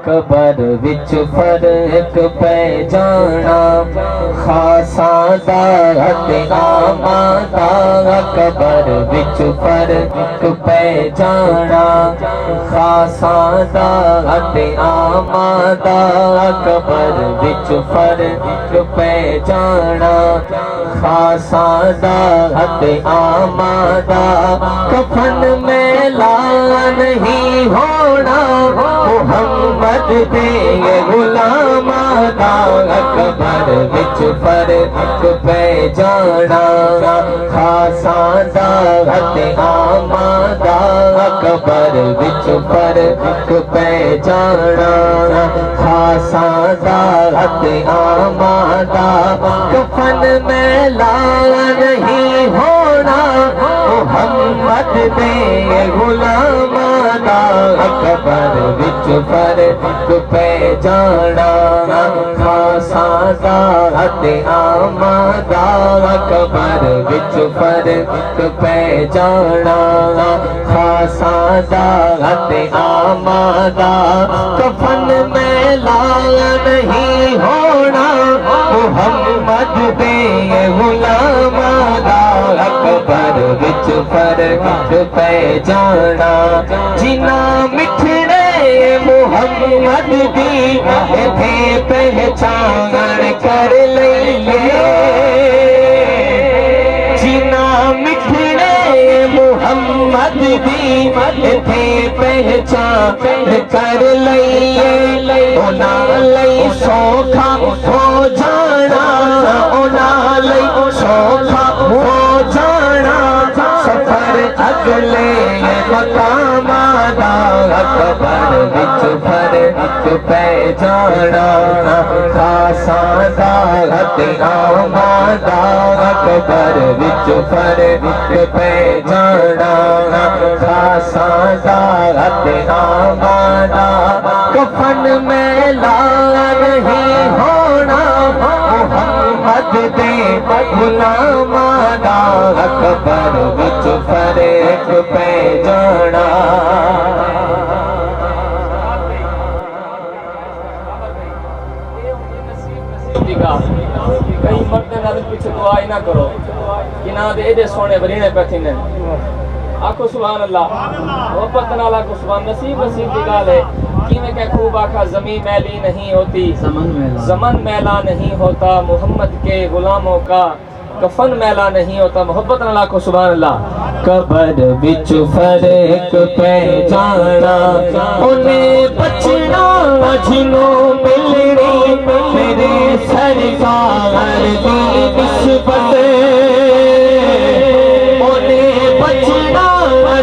اکبر وچ فرق پہ جانا خاصاں دا تے عاماں دا اکبر وچ فرق پہ جانا خاصاں دا تے عاماں دا اکبر وچ فرق پہ جانا خاصاں دا تے عاماں دا کفن میں لا نہیں ہونا محمد دے غلاماں دا اکبر وچ فرق پہ جانا خاصاں دا تے عاماں دا اکبر وچ فرق پہ جانا خاصاں دا تے عاماں دا کفن میں لا نہیں ہونا محمد دے غلاماں دا اکبر وچ فرق پہ جانا خاصاں دا تے عاماں دا اکبر وچ فرق پہ جانا خاصاں دا تے عاماں دا کفن میں لا نہیں ہونا محمد دے غلاماں دا اکبر وچ فرق پہ جانا جنا مٹھڑے محمد دی ایتھے پہچان کر لئیے جنا مٹھڑے محمد دی ایتھے پہچان کر لئیے انہاں لئی سوکھا ہو جانا انہاں لئی سوکھا ہو جانا سفر اگلے مقاماں دا اکبر وچ فرق پہ جانا خاصاں دا تے عاماں دا اکبر وچ فرق پہ جانا خاصاں دا تے عاماں دا کفن میں لا نہیں ہونا محمد دے غلاماں دا اکبر وچ فرق پہ جانا کئی مرد نظر پیچھے دعا ہی نہ کرو جنہ دے ایڈے سونے برینے پہ تھینے آکھو سبحان اللہ محبت نال آکھو سبحان نصیب دی گال ہے کیویں کہ خوب آکھا زمین میلی نہیں ہوتی زمن میلا نہیں ہوتا محمد کے غلاموں کا کفن میلا نہیں ہوتا محبت نال آکھو سبحان اللہ قبر وچ فرق پہ جانا انہیں بچنا جنوں ملنی میرے سرکار دی نسبت انہیں بچنا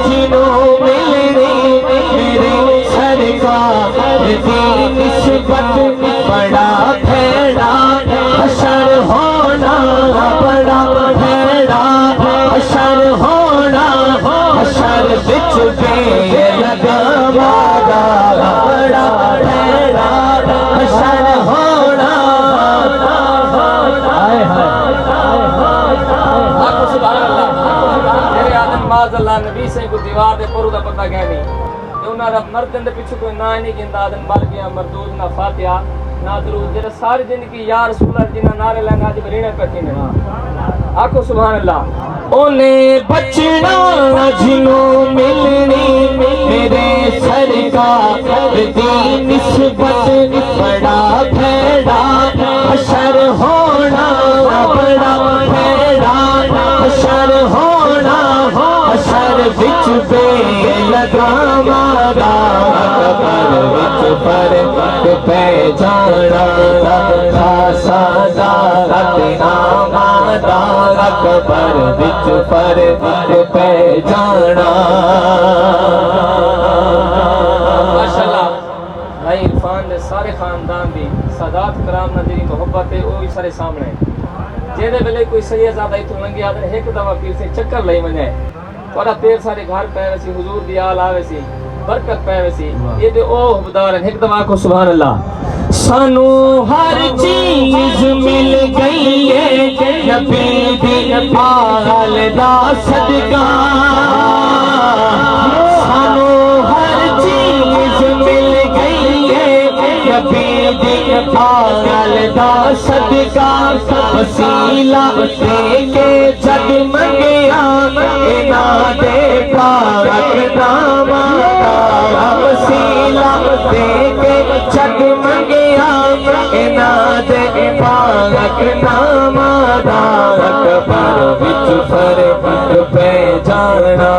جنوں ملنی میرے سرکار دی نسبت بڑا بھیڑا حشر ہونا بڑا بھیڑا حشر ہونا حشر وچ بے لگاماں دا بڑا بھیڑا حشر ہونا آکھو سبحان اللہ میرے آدم باز اللہ نبی سے کو دیوار دے پرو دا پتہ کہنی انہاں دا مردن دے پیچھے کوئی نہ نہیں گندا آدم بل گیا مردود نہ فاتحہ نہ درود جڑا ساری زندگی یا رسول اللہ جنہ نعرے لگا اج برینے پہ تھینے آکھو سبحان اللہ انہیں بچنا جنوں ملنی میرے سرکار دی نسبت بڑا بھیڑا حشر ہونا بڑا بھیڑا حشر ہونا حشر وچ بے لگاماں دا اکبر وچ فرق پہ جانا خاصاں دا تے عاماں دا اکبر وچ فرق پہ جانا ماشاءاللہ بھائی عرفان دے سارے خاندان دی سادات کرام نہ جی محبت ہے وہ بھی سارے سامنے جیدے ویلے کوئی سید زیادہ اتوں لنگی آدھے ایک دفعہ پیر سے چکر لئی ونجے اور پیر سارے گھر پہ ویسی حضور دی آل آوے سی برکت پہ ویسی یہ دے او حبدار ہیں ایک دفعہ کو سبحان اللہ سانو ہر چیز مل گئی ہے نبی دی آل دا صدقہ سانو ہر چیز مل گئی ہے نبی دی آل دا صدقہ وسیلہ دے کے جگ منگیا انہاں دے پاک نامہ دا وسیلہ دے کے جگ منگیا انہاں دے پاک نامہ دا اکبر وچ فرق پہ جانا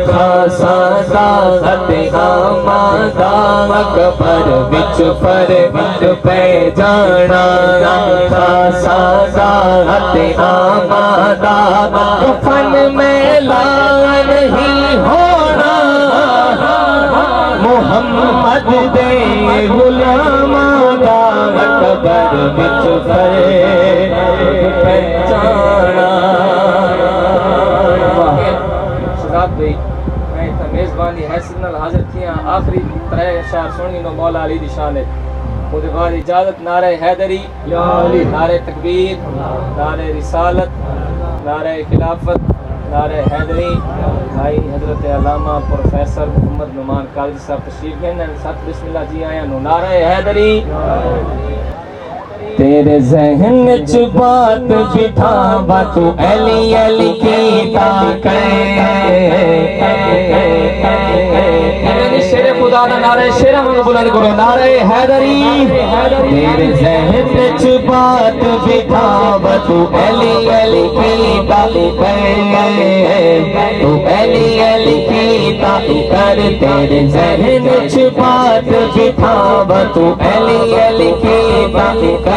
خاصا طاقت آمادہ اکبر وچ فرق پہ جانا خاصا طاقت آمادہ فن میں لا نہیں ہونا محمد دے غلام دا اکبر وچ فرق پہ جانا بھائی میں تا میزبانی حیثیت نال حاضر کیا آخری ترے اشعار سننی نو مولا علی دی شان ہے مجھے بعد اجازت نعرہ حیدری نعرہ تکبیر نعرہ رسالت نعرہ خلافت نعرہ حیدری بھائی حضرت علامہ پروفیسر محمد نعمان قادری صاحب تشریف گئے ساتھ بسم اللہ جی آیا نو نعرہ حیدری تیرے ذہن چ بات بٹھا تو علی علی کی طاقت شیر خدا دا نعرہ شیر ہم بلند کرو نعرہ حیدری تیرے ذہن چ بات بٹھا تو علی علی کی طاقت تو علی علی کی طاقت تیرے ذہن چ بات بٹھا تو علی علی کی طاقت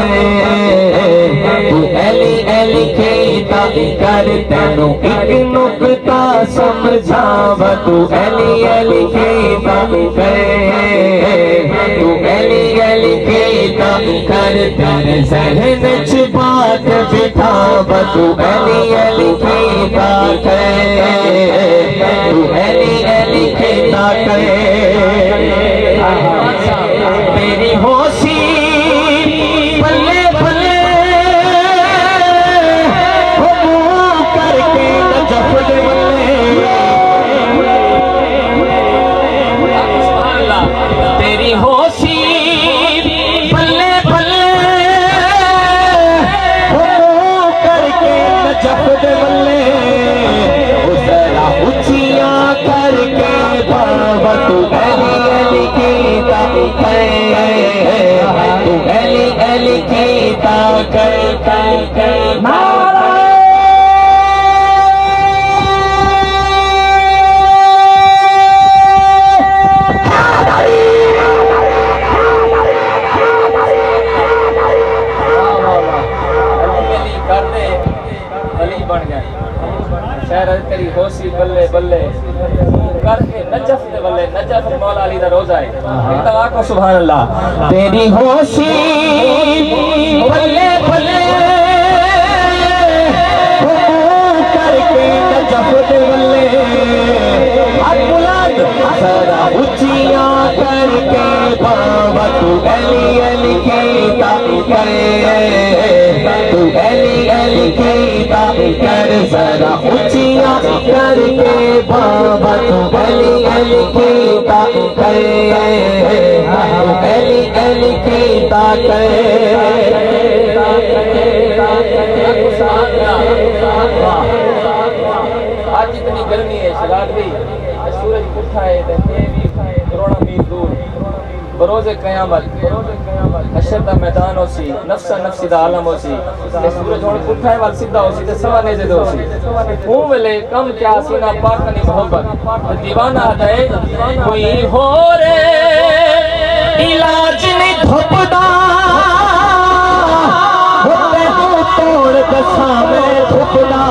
تو علی علی کی طاقت تینوں ایک نکتہ سمجھاوا تو علی علی کی طاقت تو علی علی کی طاقت تیرے ذہن چ بات بٹھاوا تو علی علی کی طاقت تو علی علی کی طاقت تیری ہوشی بلے بلے ہم کر کے نجف دے سبحان اللہ تیری ہوشی بلے بلے ہم کر کے نجف دے بلے ذرا اچھیاں کر کے بابا تو علی علی کی طاقت تو علی علی کی طاقت تیری ہوسی بلے بلے کر کے نجف دے بلے نجف مولا علی دا روزہ ہے ایک دفعہ کو سبحان اللہ تیری ہوشی بلے بلے کر کے نجف دے بلے بلند ذرا اچھیاں کر کے بابا تو علی علی کی طاقت تو علی علی کی طاقت ذرا اچھیاں کر کے بابا تو علی علی کی طاقت تو علی علی کی طاقت آج اتنی گرمی ہے شراد بھی سورج اٹھا ہے کروڑا میل دور بروز قیامت حشر دا میدان ہو سی نفسا نفسی دا عالم ہو سی سورج ہون اٹھا ہے وال سدھا ہو سی تے سوا نیزے دے ہو سی ہوں ویلے کم کیا سینہ پاکنی محبت دیوانہ ہے کوئی ہو رے علاج نہیں دھپدا ہوتے تو توڑ دساں میں دھپدا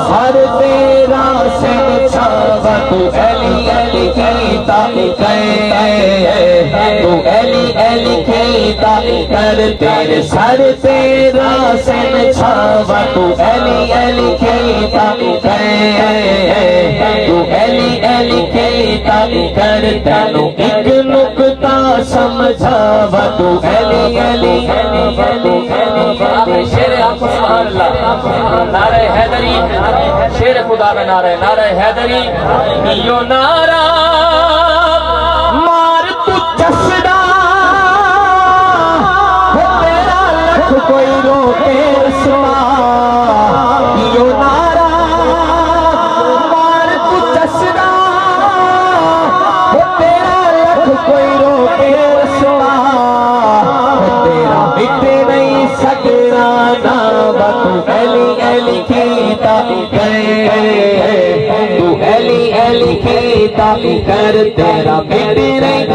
سر تیرا سے چھاوا تو علی علی کی طاقت تو علی علی کی طاقت تیرے سر تیرا سے چھاوا تو علی علی کی طاقت تو علی علی کی طاقت تینوں ایک نکتہ سمجھاوا تو علی علی آخری شیر آپ کو سبحان اللہ نعرہ حیدری شیر خدا کا نعرہ ہے نعرہ حیدری یہ نعرہ مار تو جس کیتا کر تیرا مٹ نہیں